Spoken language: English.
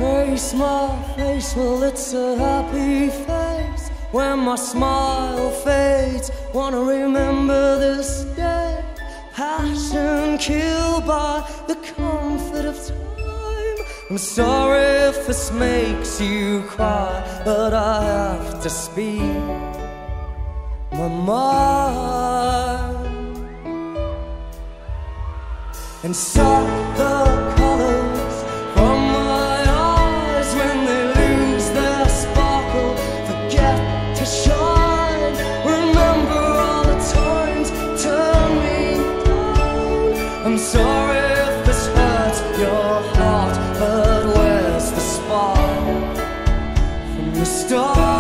face, my face, well it's a happy face. When my smile fades, wanna remember this day. Passion killed by the comfort of time. I'm sorry if this makes you cry, but I have to speak my mind and suck the colors from my eyes when they lose their sparkle. Forget to shine. Remember all the times turn me down. I'm sorry if this hurts your heart, but where's the spark from the start?